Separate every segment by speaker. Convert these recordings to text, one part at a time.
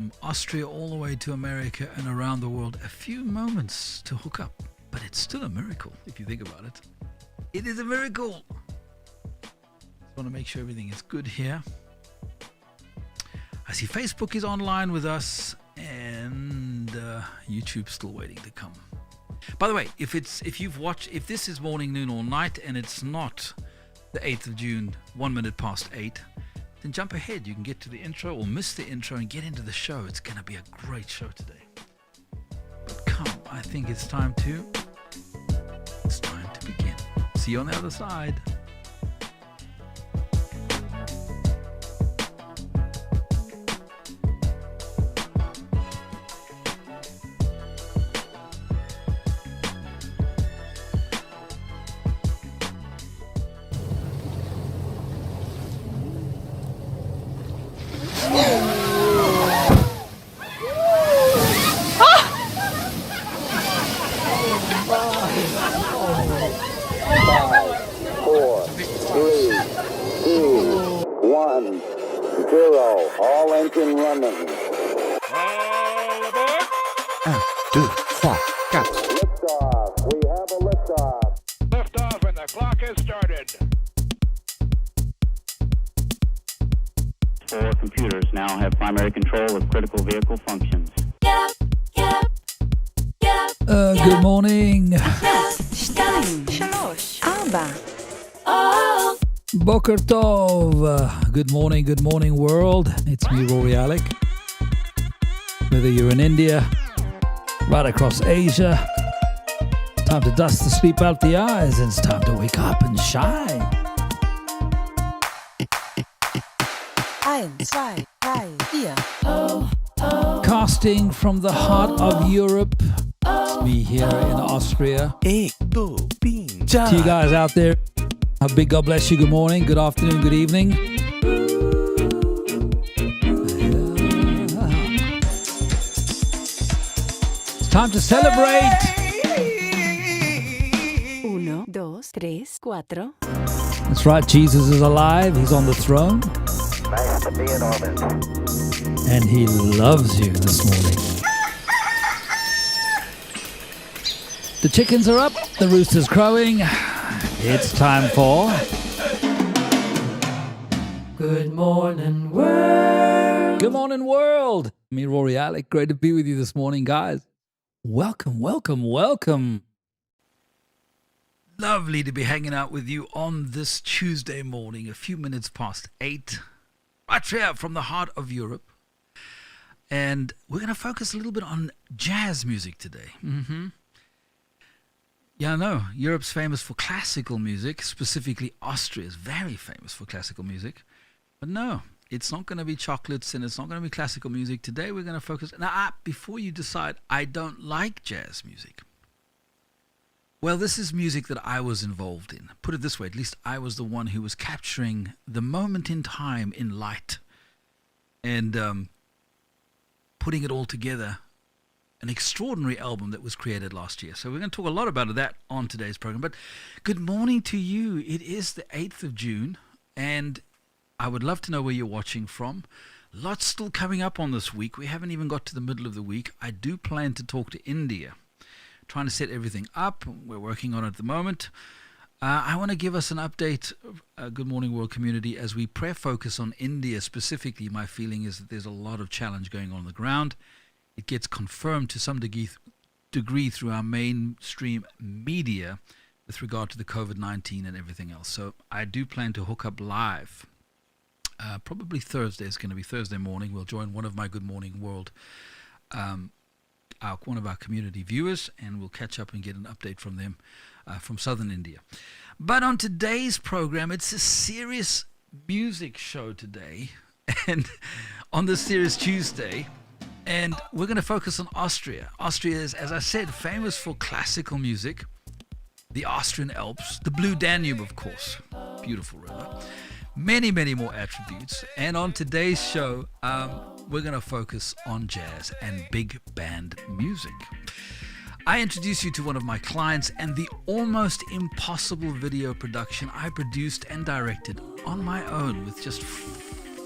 Speaker 1: From Austria all the way to America and around the world, a few moments to hook up, but it's still a miracle if you think about it. It is a miracle. Just want to make sure everything is good here. I see Facebook is online with us, and YouTube's still waiting to come. By the way, if this is morning, noon, or night, and it's not the 8th of June, 1 minute past 8. Then jump ahead. You can get to the intro or miss the intro and get into the show. It's going to be a great show today. But come, I think it's time to begin. See you on the other side. Good morning. Boker Tov. Good morning world. It's me, Rory, Alec. Whether you're in India, right across Asia, it's time to dust the sleep out the eyes. It's time to wake up and shine.
Speaker 2: 1, 2, 3, 4.
Speaker 1: Casting from the heart of Europe. It's me here in Austria. To you guys out there, a big God bless you. Good morning, good afternoon, good evening. It's time to celebrate.
Speaker 2: 1, 2, 3, 4.
Speaker 1: That's right, Jesus is alive. He's on the throne.
Speaker 3: Nice to be in orbit.
Speaker 1: And he loves you this morning. The chickens are up, the rooster's crowing. It's time for Good Morning World. Good morning world. Me, Rory, Alec. Great to be with you this morning, guys. Welcome. Lovely to be hanging out with you on this Tuesday morning, a few minutes past 8. Right here from the heart of Europe. And we're going to focus a little bit on jazz music today. Yeah, I know. Europe's famous for classical music. Specifically, Austria is very famous for classical music. But no, it's not going to be chocolates and it's not going to be classical music. Today we're going to focus... Now, before you decide, I don't like jazz music. Well, this is music that I was involved in. Put it this way, at least I was the one who was capturing the moment in time in light and putting it all together. An extraordinary album that was created last year. So we're going to talk a lot about that on today's program. But good morning to you. It is the 8th of June, and I would love to know where you're watching from. Lots still coming up on this week. We haven't even got to the middle of the week. I do plan to talk to India, trying to set everything up. We're working on it at the moment. I want to give us an update, Good Morning World community, as we focus on India specifically. My feeling is that there's a lot of challenge going on the ground. It gets confirmed to some degree through our mainstream media with regard to the COVID-19 and everything else. So I do plan to hook up live. Probably Thursday. It's going to be Thursday morning. We'll join one of my Good Morning World, one of our community viewers, and we'll catch up and get an update from them from southern India. But on today's program, it's a serious music show today, and on this Serious Tuesday. And we're going to focus on Austria. Austria is, as I said, famous for classical music, the Austrian Alps, the Blue Danube, of course, beautiful river, many, many more attributes. And on today's show, we're going to focus on jazz and big band music. I introduce you to one of my clients and the almost impossible video production I produced and directed on my own with just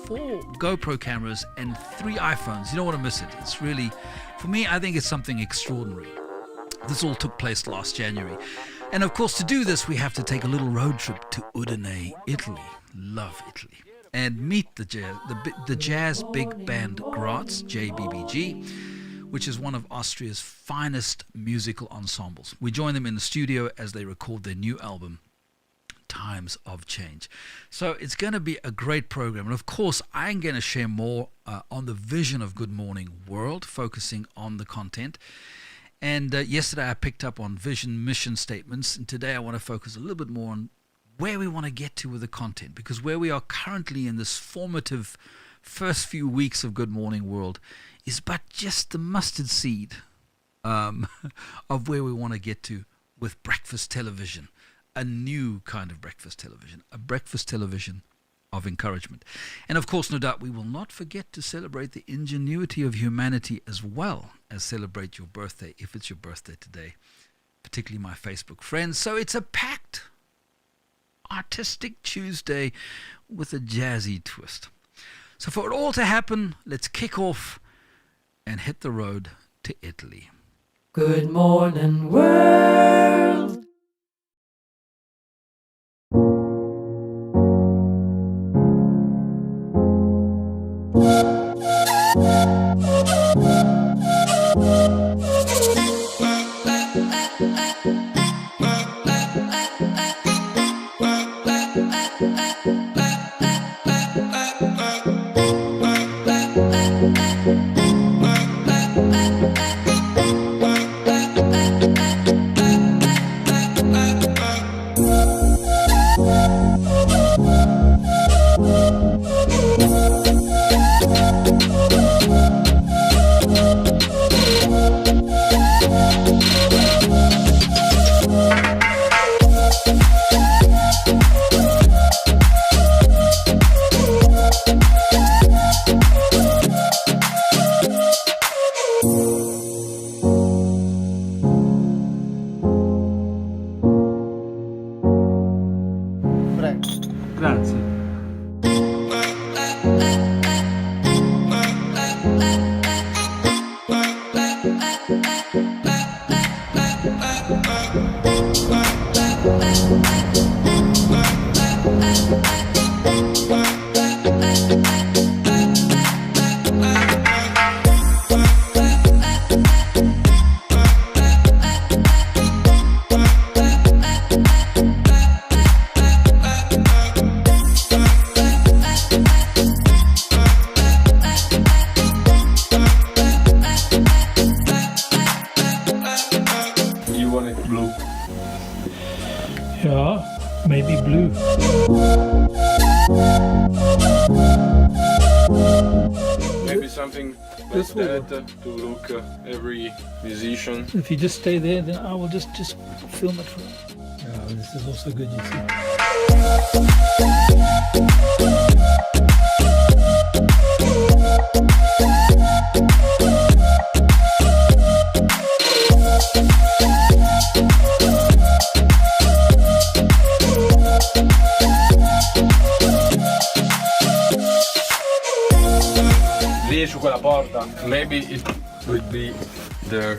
Speaker 1: 4 GoPro cameras, and 3 iPhones. You don't want to miss it. It's really, for me, I think it's something extraordinary. This all took place last January. And of course, to do this, we have to take a little road trip to Udine, Italy. Love Italy. And meet the jazz big band GRAZ, JBBG, which is one of Austria's finest musical ensembles. We join them in the studio as they record their new album, Times of Change. So it's going to be a great program. And of course, I'm going to share more on the vision of Good Morning World, focusing on the content. And yesterday I picked up on vision, mission statements, and today I want to focus a little bit more on where we want to get to with the content, because where we are currently in this formative first few weeks of Good Morning World is but just the mustard seed of where we want to get to with breakfast television, a new kind of breakfast television, a breakfast television of encouragement. And of course, no doubt, we will not forget to celebrate the ingenuity of humanity as well as celebrate your birthday, if it's your birthday today, particularly my Facebook friends. So it's a packed artistic Tuesday with a jazzy twist. So for it all to happen, let's kick off and hit the road to Italy.
Speaker 2: Good morning, world.
Speaker 1: Grazie.
Speaker 4: Yeah, maybe blue.
Speaker 5: Maybe something like that to look every musician.
Speaker 4: If you just stay there, then I will just film it for you. Yeah, this is also good, you see.
Speaker 5: Lì su quella porta, maybe it would be there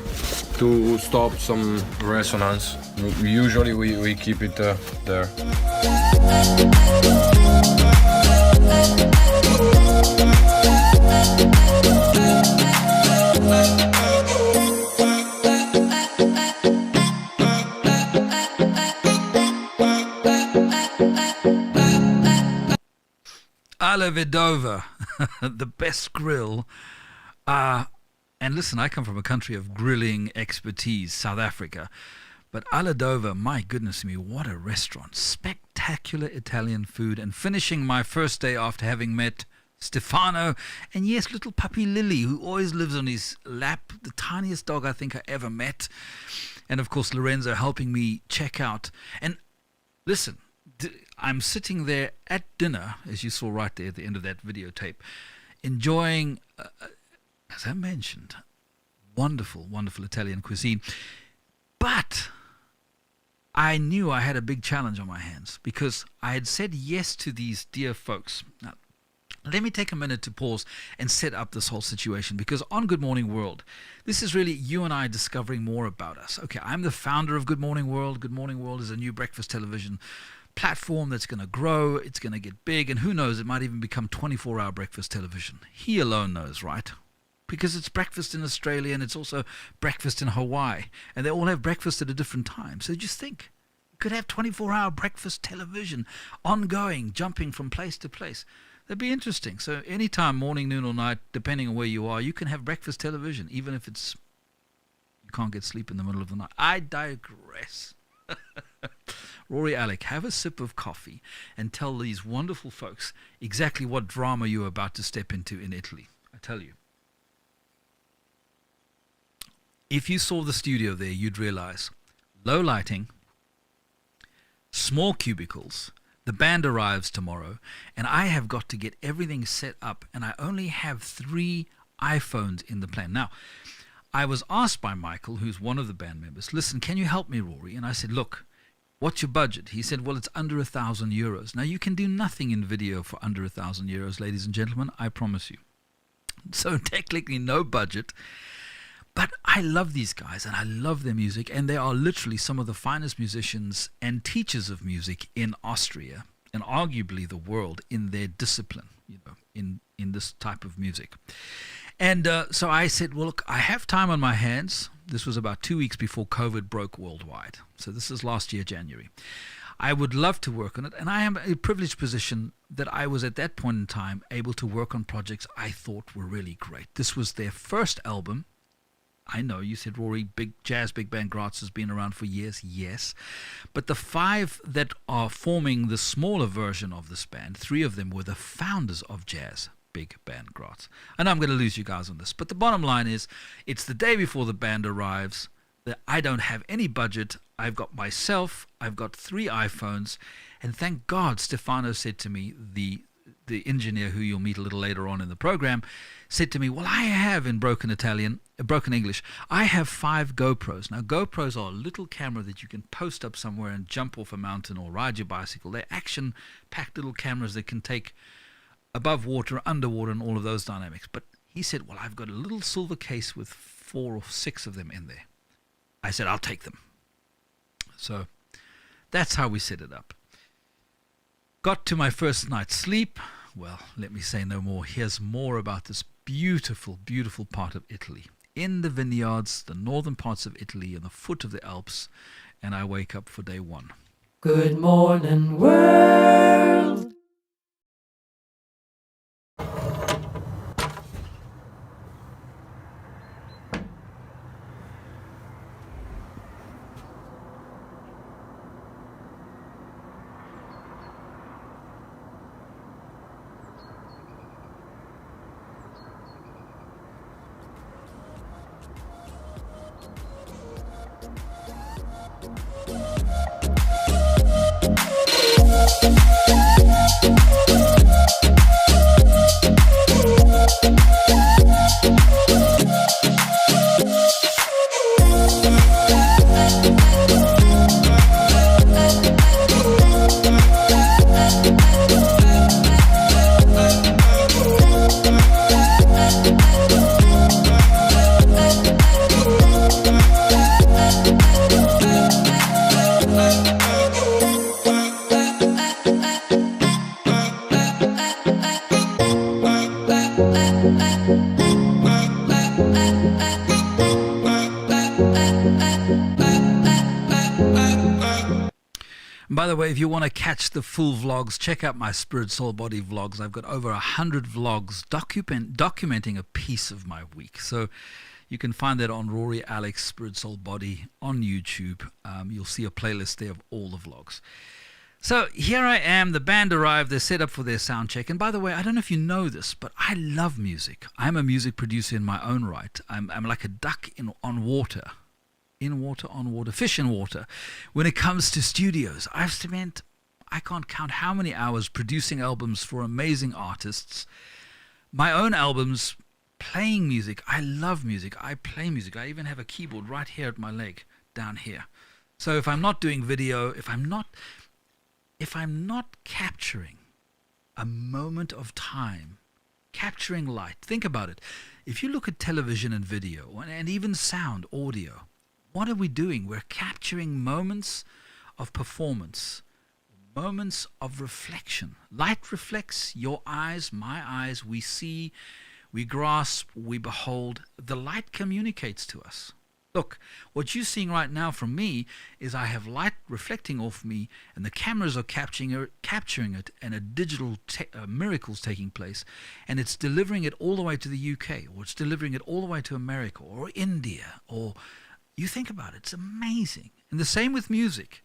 Speaker 5: to stop some resonance. Usually we keep it there.
Speaker 1: Alla Vedova, the best grill. And listen, I come from a country of grilling expertise, South Africa. But Alla Vedova, my goodness me, what a restaurant. Spectacular Italian food. And finishing my first day after having met Stefano, and yes, little puppy Lily, who always lives on his lap, the tiniest dog I think I ever met. And of course, Lorenzo helping me check out. And listen, I'm sitting there at dinner, as you saw right there at the end of that videotape, enjoying, as I mentioned, wonderful, wonderful Italian cuisine. But I knew I had a big challenge on my hands because I had said yes to these dear folks. Now, Let me take a minute to pause and set up this whole situation, because on Good Morning World, this is really you and I discovering more about us. Okay, I'm the founder of Good Morning World. Good Morning World is a new breakfast television platform that's going to grow. It's going to get big, and who knows, it might even become 24-hour breakfast television. He alone knows, right? Because it's breakfast in Australia and it's also breakfast in Hawaii, and they all have breakfast at a different time. So just think, you could have 24-hour breakfast television ongoing, jumping from place to place. That'd be interesting. So anytime, morning, noon or night, depending on where you are, you can have breakfast television, even if it's you can't get sleep in the middle of the night. I digress. Rory, Alec, have a sip of coffee and tell these wonderful folks exactly what drama you're about to step into in Italy. I tell you. If you saw the studio there, you'd realize low lighting, small cubicles. The band arrives tomorrow, and I have got to get everything set up, and I only have 3 iPhones in the plan. Now, I was asked by Michael, who's one of the band members, listen, can you help me, Rory? And I said, look, what's your budget? He said, well, it's under €1,000. Now, you can do nothing in video for under €1,000, ladies and gentlemen, I promise you. So technically no budget. But I love these guys and I love their music, and they are literally some of the finest musicians and teachers of music in Austria and arguably the world in their discipline, you know, in this type of music. And so I said, well, look, I have time on my hands. This was about 2 weeks before COVID broke worldwide. So this is last year, January. I would love to work on it, and I am in a privileged position that I was at that point in time able to work on projects I thought were really great. This was their first album. I know you said, Rory, big band GRAZ has been around for years. Yes. But the 5 that are forming the smaller version of this band, 3 of them were the founders of jazz big band GRAZ. And I'm going to lose you guys on this. But the bottom line is, it's the day before the band arrives. That I don't have any budget. I've got myself. I've got 3 iPhones. And thank God Stefano said to me, the engineer who you'll meet a little later on in the program, said to me, well, I have, in broken English, I have 5 GoPros. Now, GoPros are a little camera that you can post up somewhere and jump off a mountain or ride your bicycle. They're action-packed little cameras that can take above water, underwater, and all of those dynamics. But he said, well, I've got a little silver case with 4 or 6 of them in there. I said, I'll take them. So that's how we set it up. Got to my first night's sleep. Well, let me say no more. Here's more about this beautiful, beautiful part of Italy. In the vineyards, the northern parts of Italy, on the foot of the Alps, and I wake up for day 1.
Speaker 2: Good morning, world.
Speaker 1: By the way, if you want to catch the full vlogs, check out my Spirit, Soul, Body vlogs. I've got over 100 vlogs documenting a piece of my week. So you can find that on Rory, Alec, Spirit, Soul, Body on YouTube. You'll see a playlist there of all the vlogs. So here I am. The band arrived. They're set up for their sound check. And by the way, I don't know if you know this, but I love music. I'm a music producer in my own right. I'm like a duck on water. In water, on water, fish in water. When it comes to studios, I've spent, I can't count how many hours producing albums for amazing artists. My own albums, playing music. I love music. I play music. I even have a keyboard right here at my leg, down here. So if I'm not doing video, if I'm not capturing a moment of time, capturing light. Think about it. If you look at television and video and even sound, audio, what are we doing? We're capturing moments of performance, moments of reflection. Light reflects your eyes, my eyes. We see, we grasp, we behold. The light communicates to us. Look, what you're seeing right now from me is I have light reflecting off me, and the cameras are capturing it, and a digital miracle's taking place, and it's delivering it all the way to the UK, or it's delivering it all the way to America, or India, or you think about it, it's amazing. And the same with music.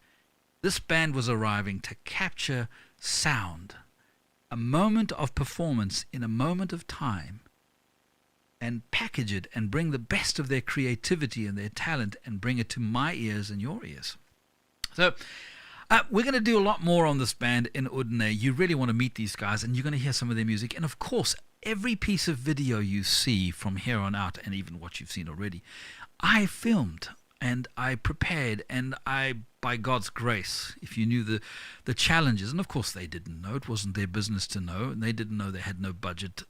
Speaker 1: This band was arriving to capture sound, a moment of performance in a moment of time, and package it and bring the best of their creativity and their talent and bring it to my ears and your ears. So we're going to do a lot more on this band in UDINE. You really want to meet these guys, and you're going to hear some of their music. And of course, every piece of video you see from here on out, and even what you've seen already, I filmed and I prepared, and I, by God's grace, if you knew the challenges, and of course they didn't know, it wasn't their business to know, and they didn't know they had no budget.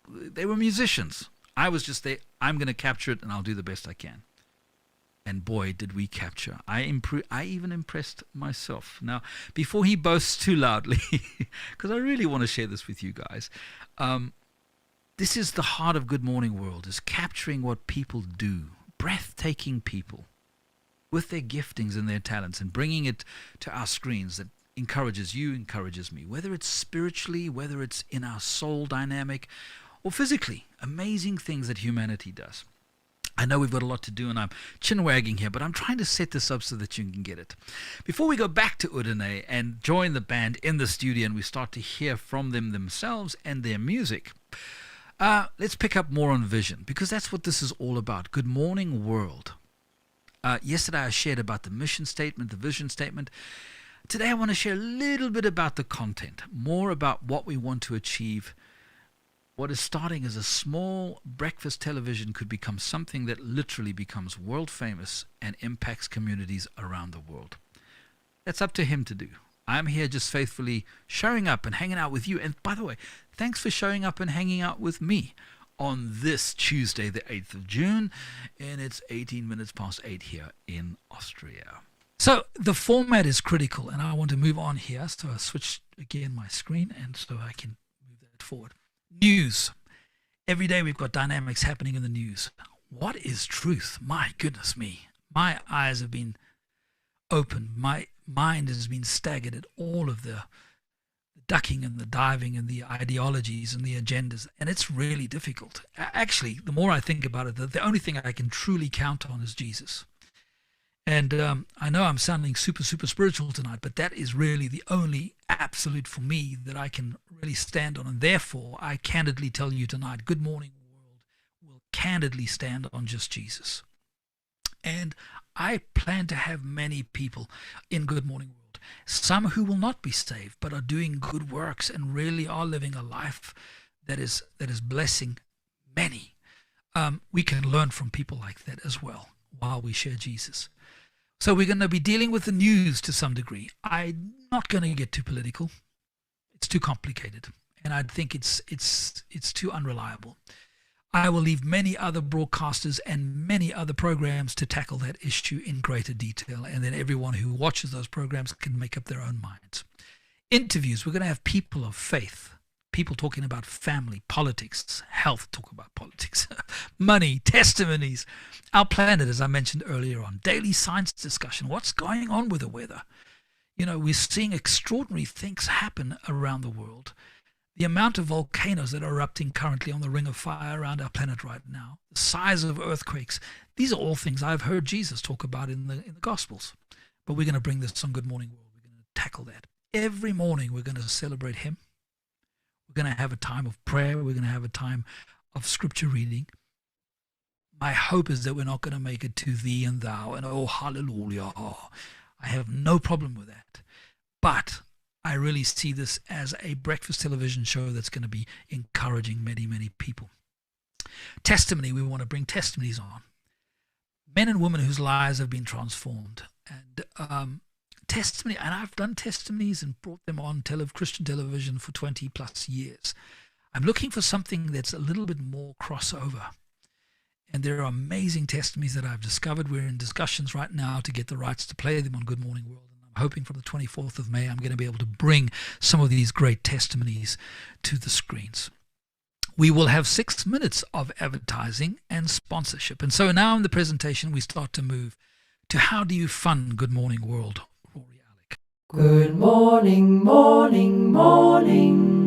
Speaker 1: They were musicians. I was just there. I'm going to capture it, and I'll do the best I can. And boy, did we capture. I even impressed myself. Now, before he boasts too loudly, because I really want to share this with you guys, this is the heart of Good Morning World, is capturing what people do, breathtaking people, with their giftings and their talents, and bringing it to our screens that encourages you, encourages me, whether it's spiritually, whether it's in our soul dynamic, or physically. Amazing things that humanity does. I know we've got a lot to do, and I'm chin-wagging here, but I'm trying to set this up so that you can get it. Before we go back to UDINE and join the band in the studio and we start to hear from them themselves and their music, let's pick up more on vision, because that's what this is all about. Good Morning World. Yesterday I shared about the mission statement, the vision statement. Today I want to share a little bit about the content, more about what we want to achieve. What is starting as a small breakfast television could become something that literally becomes world famous and impacts communities around the world. That's up to him to do. I'm here just faithfully showing up and hanging out with you. And by the way, thanks for showing up and hanging out with me on this Tuesday, the 8th of June, and it's 18 minutes past 8 here in Austria. So the format is critical, and I want to move on here. So I switch again my screen, and so I can move that forward. News. Every day we've got dynamics happening in the news. What is truth? My goodness me. My eyes have been opened. My mind has been staggered at all of the ducking and the diving and the ideologies and the agendas, and it's really difficult. Actually, the more I think about it, the only thing I can truly count on is Jesus. And I know I'm sounding super spiritual tonight, but that is really the only absolute for me that I can really stand on. And therefore, I candidly tell you tonight, Good Morning World will candidly stand on just Jesus. And I plan to have many people in Good Morning World, some who will not be saved, but are doing good works and really are living a life that is blessing many. We can learn from people like that as well while we share Jesus. So we're going to be dealing with the news to some degree. I'm not going to get too political. It's too complicated, and I think it's too unreliable. I will leave many other broadcasters and many other programs to tackle that issue in greater detail, and then everyone who watches those programs can make up their own minds. Interviews, we're going to have people of faith, people talking about family, politics, health, talk about politics, money, testimonies, our planet, as I mentioned earlier on, daily science discussion, what's going on with the weather. You know, we're seeing extraordinary things happen around the world. The amount of volcanoes that are erupting currently on the ring of fire around our planet right now, the size of earthquakes, these are all things I've heard Jesus talk about in the Gospels. But we're going to bring this on Good Morning World. We're going to tackle that. Every morning we're going to celebrate Him. We're going to have a time of prayer. We're going to have a time of scripture reading. My hope is that we're not going to make it to thee and thou and oh, hallelujah. I have no problem with that. But I really see this as a breakfast television show that's going to be encouraging many, many people. Testimony, we want to bring testimonies on. Men and women whose lives have been transformed. And testimony, and I've done testimonies and brought them on Christian television for 20 plus years. I'm looking for something that's a little bit more crossover. And there are amazing testimonies that I've discovered. We're in discussions right now to get the rights to play them on Good Morning World. And I'm hoping from the 24th of May, I'm going to be able to bring some of these great testimonies to the screens. We will have 6 minutes of advertising and sponsorship. And so now in the presentation, we start to move to how do you fund Good Morning World, Rory, Alec.
Speaker 2: Good morning, morning, morning.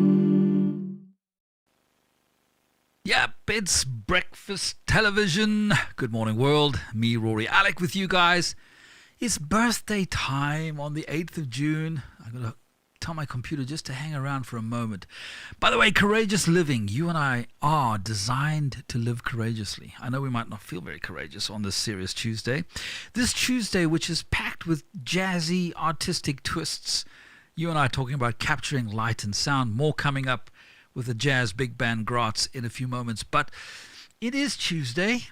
Speaker 1: Yep, it's breakfast television. Good Morning World. Me, Rory, Alec with you guys. It's birthday time on the 8th of June. I'm going to tell my computer just to hang around for a moment. By the way, courageous living. You and I are designed to live courageously. I know we might not feel very courageous on this serious Tuesday. This Tuesday, which is packed with jazzy, artistic twists. You and I are talking about capturing light and sound. More coming up with the jazz big band GRAZ in a few moments. But it is Tuesday,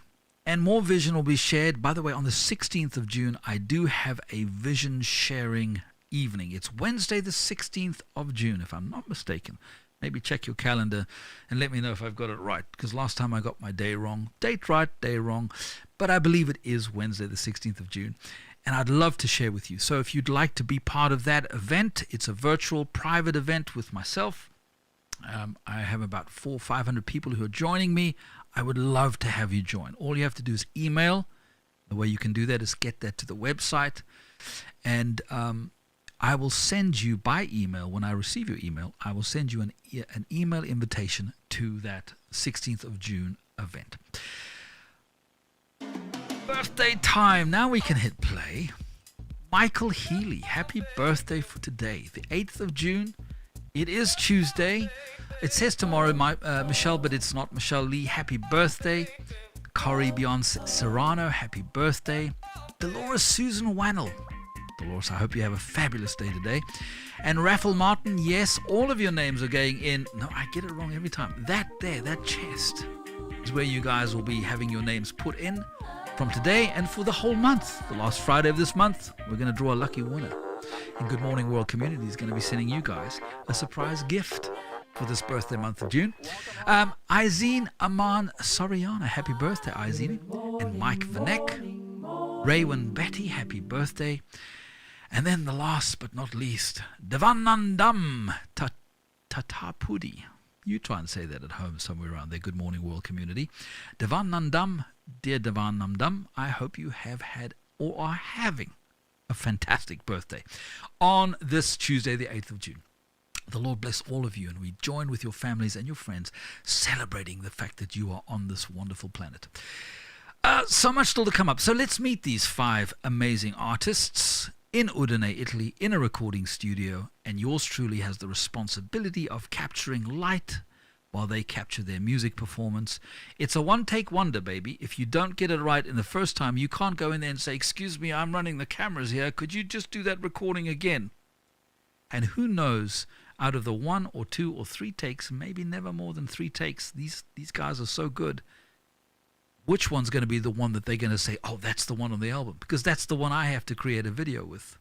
Speaker 1: and more vision will be shared. By the way, on the 16th of June, I do have a vision sharing evening. It's Wednesday the 16th of June, if I'm not mistaken. Maybe check your calendar and let me know if I've got it right, because last time I got my day wrong. Date right, day wrong. But I believe it is Wednesday the 16th of June. And I'd love to share with you. So if you'd like to be part of that event, it's a virtual private event with myself. I have about 400 or 500 people who are joining me. I would love to have you join. All you have to do is email. The way you can do that is get that to the website. And I will send you by email, when I receive your email, I will send you an email invitation to that 16th of June event. Birthday time. Now we can hit play. Michael Healy, happy birthday for today, the 8th of June. It is Tuesday. It says tomorrow, Michelle, but it's not Michelle Lee. Happy birthday. Corey Beyonce Serrano, happy birthday. Dolores Susan Wannell. Dolores, I hope you have a fabulous day today. And Raffle Martin, yes, all of your names are going in. No, I get it wrong every time. That there, that chest, is where you guys will be having your names put in from today and for the whole month. The last Friday of this month, we're going to draw a lucky winner. And Good Morning World Community is going to be sending you guys a surprise gift for this birthday month of June. Izine Aman Soriana, happy birthday, Izine. And Mike Vanek, Raywan Betty, happy birthday. And then the last but not least, Devanandam Tatapudi. You try and say that at home somewhere around there, Good Morning World Community. Devanandam, dear Devanandam, I hope you have had or are having a fantastic birthday on this Tuesday, the 8th of June. The Lord bless all of you, and we join with your families and your friends celebrating the fact that you are on this wonderful planet. So much still to come up. So let's meet these 5 amazing artists in Udine, Italy, in a recording studio, and yours truly has the responsibility of capturing light while they capture their music performance. It's a one-take wonder, baby. If you don't get it right in the first time, you can't go in there and say, excuse me, I'm running the cameras here. Could you just do that recording again? And who knows, out of the 1 or 2 or 3 takes, maybe never more than 3 takes, these guys are so good, which one's going to be the one that they're going to say, oh, that's the one on the album? Because that's the one I have to create a video with.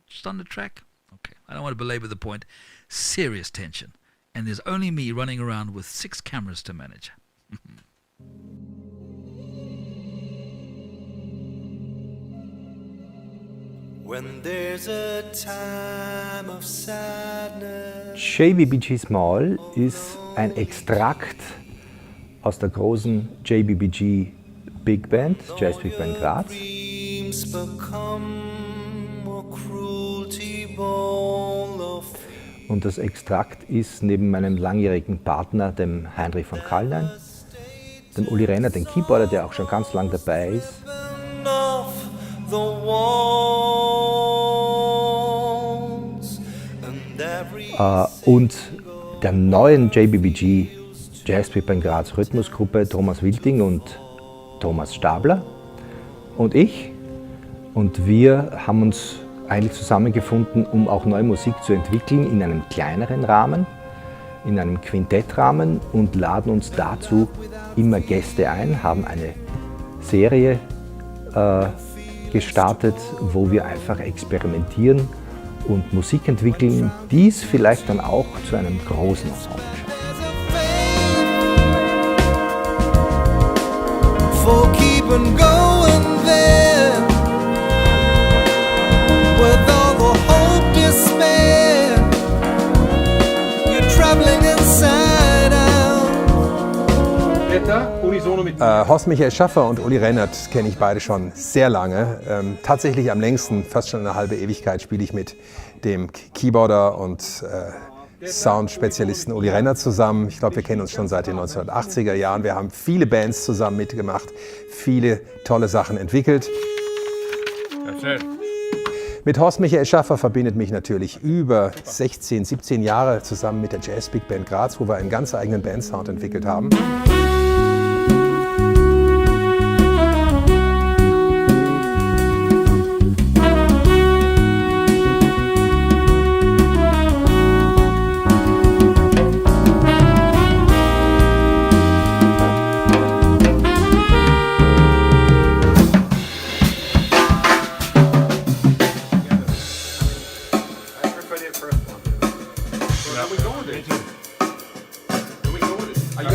Speaker 1: Just on the track? Okay, I don't want to belabor the point. Serious tension. And there's only me running around with 6 cameras to manage.
Speaker 6: When there's a time of sadness.
Speaker 7: JBBG Small ist ein Extrakt aus der großen JBBG Big Band, Jazz Big Band GRAZ.
Speaker 6: Dreams become a cruelty ball of.
Speaker 7: Und das Extrakt ist neben meinem langjährigen Partner, dem Heinrich von Kallnein, dem Uli Renner, dem Keyboarder, der auch schon ganz lang dabei ist. Und der neuen JBBG Jazz Big Band GRAZ Rhythmusgruppe Thomas Wilting und Thomas Stabler und ich. Und wir haben uns eigentlich zusammengefunden, um auch neue Musik zu entwickeln in einem kleineren Rahmen, in einem Quintettrahmen und laden uns dazu immer Gäste ein, haben eine Serie gestartet, wo wir einfach experimentieren und Musik entwickeln, dies vielleicht dann auch zu einem großen Ensemble schafft.
Speaker 6: For keeping going there with all the hope, despair. You're traveling inside out.
Speaker 8: Horst Michael Schaffer und Uli Rennert kenne ich beide schon sehr lange. Tatsächlich am längsten, fast schon eine halbe Ewigkeit, spiele ich mit dem Keyboarder und Soundspezialisten Uli Rennert zusammen. Ich glaube, wir kennen uns schon seit den 1980er Jahren. Wir haben viele Bands zusammen mitgemacht, viele tolle Sachen entwickelt. Mit Horst Michael Schaffer verbindet mich natürlich über 16, 17 Jahre zusammen mit der Jazz Big Band Graz, wo wir einen ganz eigenen Bandsound entwickelt haben.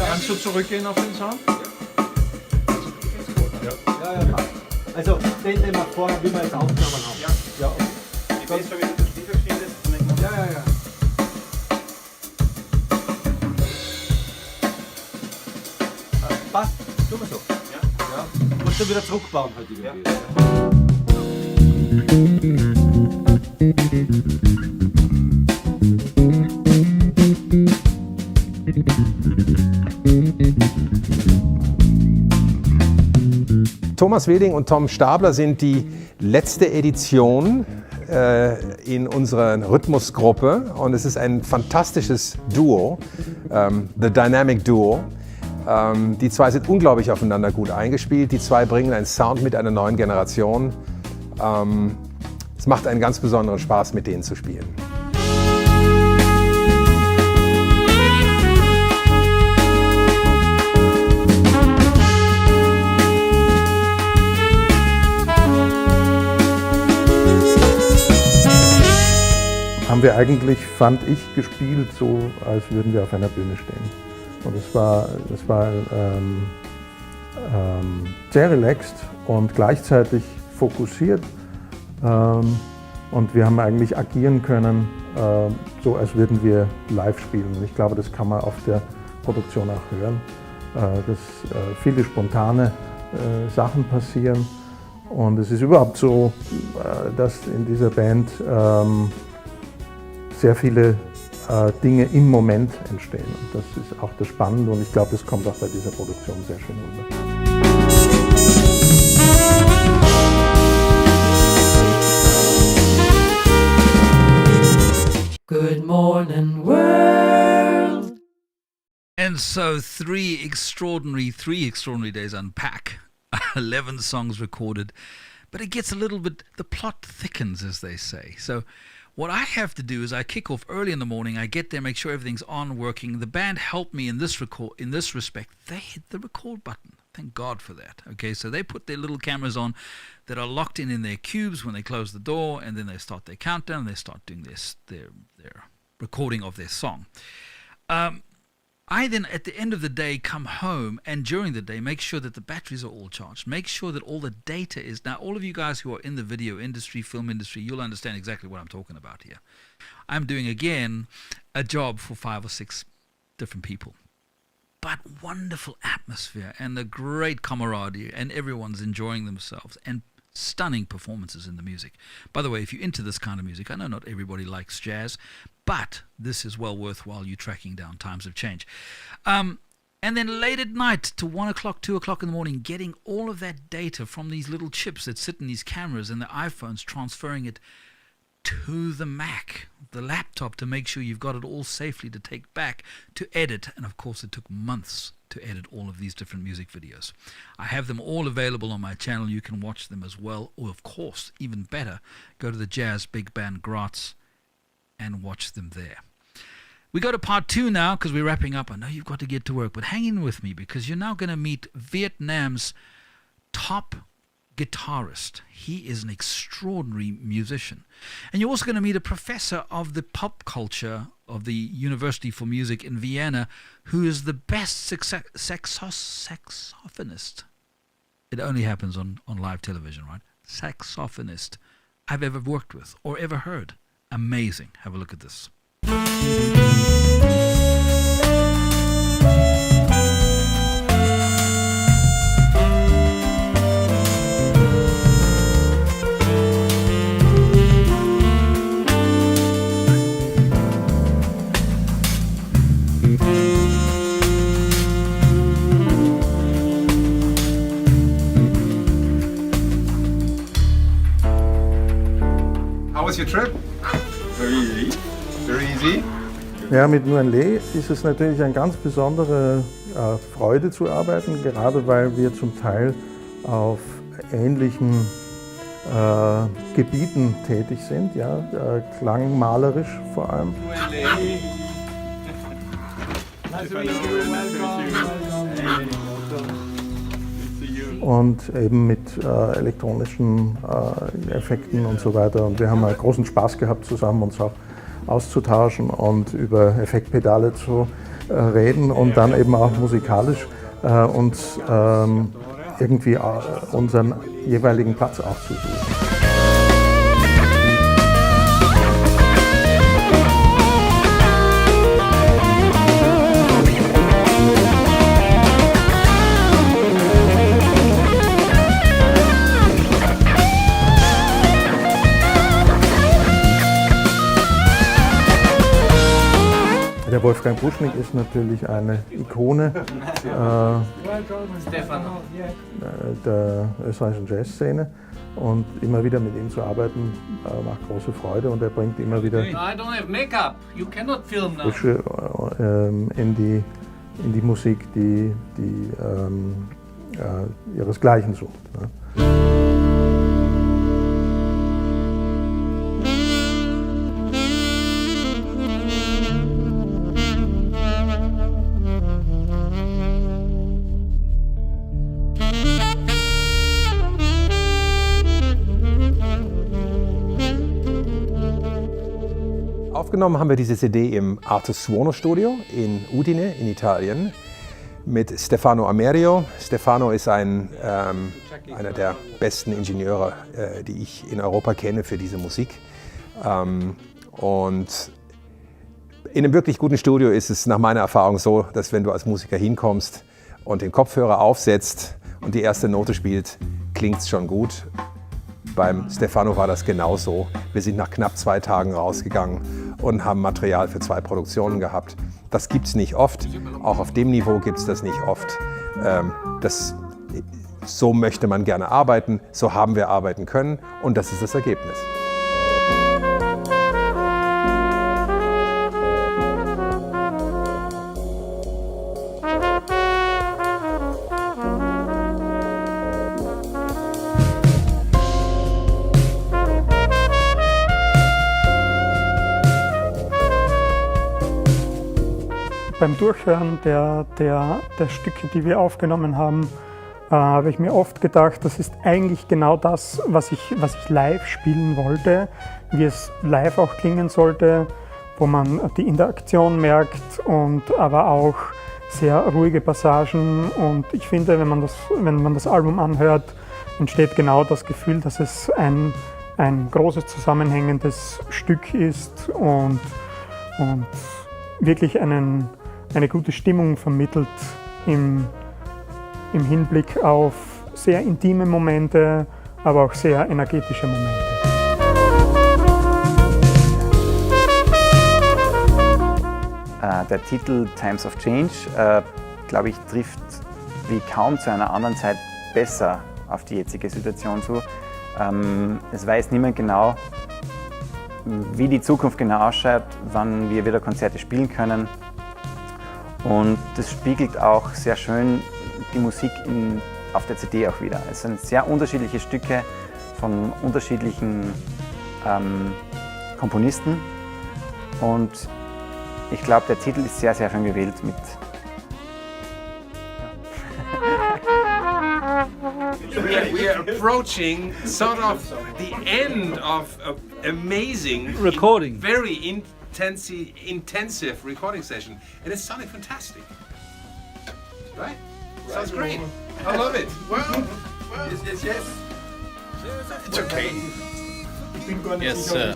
Speaker 5: Kannst du zurückgehen auf den Sound?
Speaker 7: Ja. Also den wir vorher, wie wir jetzt aufgenommen haben. Ja.
Speaker 9: Ich weiß schon, wie du das Lied verstehst.
Speaker 7: Ja. Passt, tun wir so. Ja. Musst du wieder zurückbauen heute irgendwie.
Speaker 8: Thomas Weding und Tom Stabler sind die letzte Edition in unserer Rhythmusgruppe und es ist ein fantastisches Duo, The Dynamic Duo. Die zwei sind unglaublich aufeinander gut eingespielt. Die zwei bringen einen Sound mit einer neuen Generation. Es macht einen ganz besonderen Spaß, mit denen zu spielen.
Speaker 10: Haben wir eigentlich, fand ich, gespielt, so als würden wir auf einer Bühne stehen. Und es war sehr relaxed und gleichzeitig fokussiert. Und wir haben eigentlich agieren können, so als würden wir live spielen. Und ich glaube, das kann man auf der Produktion auch hören, dass viele spontane Sachen passieren. Und es ist überhaupt so, dass in dieser Band sehr viele Dinge im Moment entstehen. Und das ist auch das Spannende und ich glaube, das kommt auch bei dieser Produktion sehr schön rüber.
Speaker 2: Good morning, world.
Speaker 1: And so three extraordinary days unpack. 11 songs recorded. But it gets a little bit, the plot thickens, as they say. So what I have to do is I kick off early in the morning, I get there, make sure everything's on, working. The band helped me in this respect. They hit the record button. Thank God for that. Okay, so they put their little cameras on that are locked in their cubes when they close the door, and then they start their countdown, and they start doing their recording of their song. I then, at the end of the day, come home and during the day make sure that the batteries are all charged. Make sure that all the data is... Now, all of you guys who are in the video industry, film industry, you'll understand exactly what I'm talking about here. I'm doing, again, a job for 5 or 6 different people. But wonderful atmosphere and a great camaraderie and everyone's enjoying themselves and stunning performances in the music. By the way, if you're into this kind of music, I know not everybody likes jazz, but this is well worthwhile you tracking down. Times have changed. And then late at night to 1 o'clock, 2 o'clock in the morning, getting all of that data from these little chips that sit in these cameras and the iPhones, transferring it to the Mac, the laptop, to make sure you've got it all safely to take back, to edit. And of course, it took months to edit all of these different music videos. I have them all available on my channel. You can watch them as well. Or of course, even better, go to the Jazz Big Band Graz and watch them there. We go to part 2 now because we're wrapping up. I know you've got to get to work, but hang in with me because you're now going to meet Vietnam's top guitarist. He is an extraordinary musician. And you're also going to meet a professor of the pop culture of the University for Music in Vienna, who is the best saxophonist. It only happens on live television, right? Saxophonist I've ever worked with or ever heard. Amazing. Have a look at this.
Speaker 8: How was your trip? Very easy. Very easy.
Speaker 10: Ja, mit Nguyen Le ist es natürlich eine ganz besondere Freude zu arbeiten, gerade weil wir zum Teil auf ähnlichen Gebieten tätig sind, ja, klangmalerisch vor allem. Und eben mit elektronischen Effekten und so weiter. Und wir haben einen großen Spaß gehabt, zusammen uns auch auszutauschen und über Effektpedale zu reden und dann eben auch musikalisch uns irgendwie unseren jeweiligen Platz auch zu suchen. Der Wolfgang Buschnick ist natürlich eine Ikone der österreichischen Jazzszene und immer wieder mit ihm zu arbeiten macht große Freude und er bringt immer wieder Frische in die Musik, die ihresgleichen sucht. Ne?
Speaker 8: Aufgenommen haben wir diese CD im Suono Studio in Udine in Italien mit Stefano Amerio. Stefano ist einer der besten Ingenieure, die ich in Europa kenne für diese Musik. Und in einem wirklich guten Studio ist es nach meiner Erfahrung so, dass wenn du als Musiker hinkommst und den Kopfhörer aufsetzt und die erste Note spielt, klingt es schon gut. Beim Stefano war das genauso. Wir sind nach knapp 2 Tagen rausgegangen und haben Material für 2 Produktionen gehabt. Das gibt es nicht oft. Auch auf dem Niveau gibt es das nicht oft. So möchte man gerne arbeiten, so haben wir arbeiten können und das ist das Ergebnis.
Speaker 11: Beim Durchhören der Stücke, die wir aufgenommen haben, habe ich mir oft gedacht, das ist eigentlich genau das, was ich live spielen wollte, wie es live auch klingen sollte, wo man die Interaktion merkt und aber auch sehr ruhige Passagen. Und ich finde, wenn man das Album anhört, entsteht genau das Gefühl, dass es ein großes zusammenhängendes Stück ist und wirklich eine gute Stimmung vermittelt im Hinblick auf sehr intime Momente, aber auch sehr energetische Momente.
Speaker 12: Der Titel Times of Change, glaube ich, trifft wie kaum zu einer anderen Zeit besser auf die jetzige Situation zu. Es weiß niemand genau, wie die Zukunft genau ausschaut, wann wir wieder Konzerte spielen können. Und das spiegelt auch sehr schön die Musik auf der CD auch wieder. Es sind sehr unterschiedliche Stücke von unterschiedlichen Komponisten. Und ich glaube, der Titel ist sehr, sehr schön gewählt mit.
Speaker 8: we are approaching sort of the end of an amazing
Speaker 1: recording,
Speaker 8: very intensive recording session, and it's sounding fantastic. Right? Sounds great. I love it. Well, yes. It's okay.
Speaker 5: Yes, sir.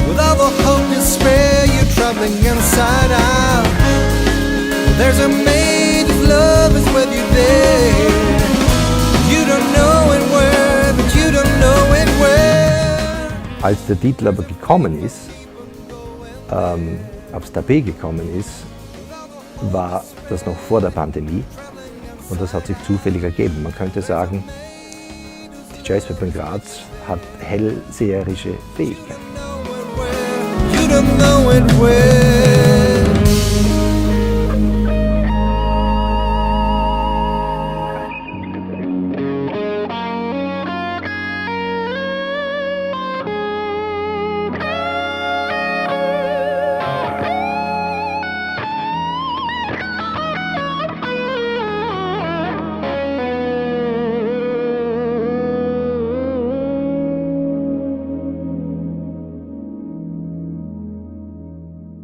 Speaker 6: With all the hope, despair, you're traveling inside out. There's a maid if love is with you there. You don't know it where, but you don't know it where.
Speaker 7: Als der Titel aber gekommen ist, aufs Tapet gekommen ist, war das noch vor der Pandemie und das hat sich zufällig ergeben. Man könnte sagen, die Jazzpip in Graz hat hellseherische Fähigkeiten.
Speaker 6: You don't know it where.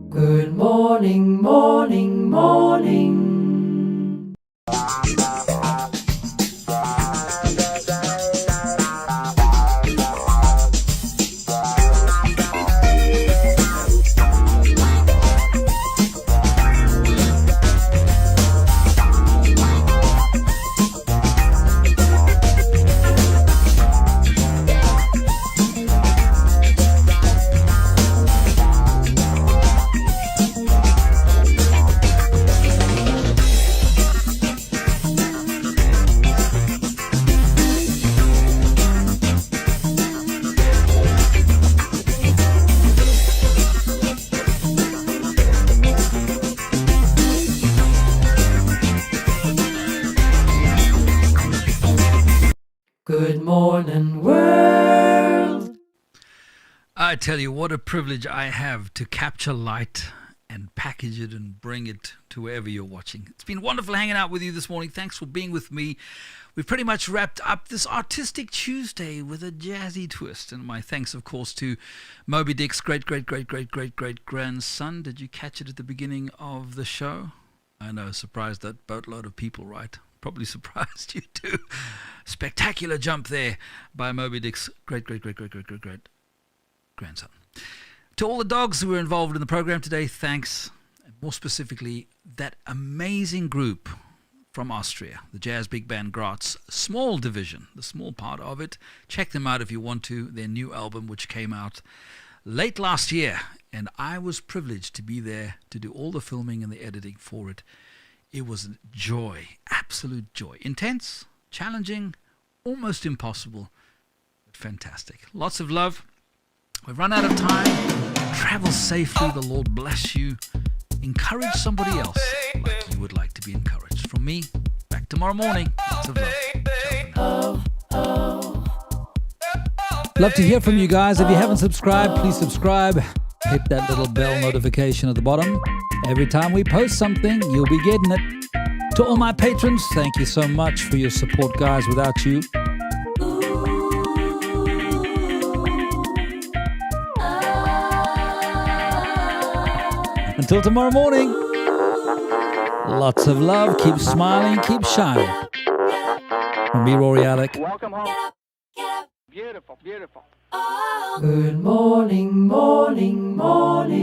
Speaker 2: Good morning, morning, morning. Good morning, world.
Speaker 1: I tell you, what a privilege I have to capture light and package it and bring it to wherever you're watching. It's been wonderful hanging out with you this morning. Thanks for being with me. We've pretty much wrapped up this Artistic Tuesday with a jazzy twist. And my thanks, of course, to Moby Dick's great-grandson. Did you catch it at the beginning of the show? I know, surprised that boatload of people, right? Probably surprised you too. Spectacular jump there by Moby Dick's great-grandson. To all the dogs who were involved in the program today, thanks. And more specifically, that amazing group from Austria, the Jazz Big Band GRAZ, small division, the small part of it. Check them out if you want to. Their new album, which came out late last year, and I was privileged to be there to do all the filming and the editing for it. It was a joy, absolute joy. Intense, challenging, almost impossible, but fantastic. Lots of love. We've run out of time. Travel safely. The Lord bless you. Encourage somebody else like you would like to be encouraged. From me, back tomorrow morning. Lots of love. Ciao for now.
Speaker 13: Love to hear from you guys. If you haven't subscribed, please subscribe. Hit that little bell notification at the bottom. Every time we post something, you'll be getting it. To all my patrons, thank you so much for your support, guys. Without you, until tomorrow morning, lots of love. Keep smiling, keep shining. From me, Rory, Alec.
Speaker 3: Welcome home. Beautiful, beautiful.
Speaker 2: Good morning, morning, morning.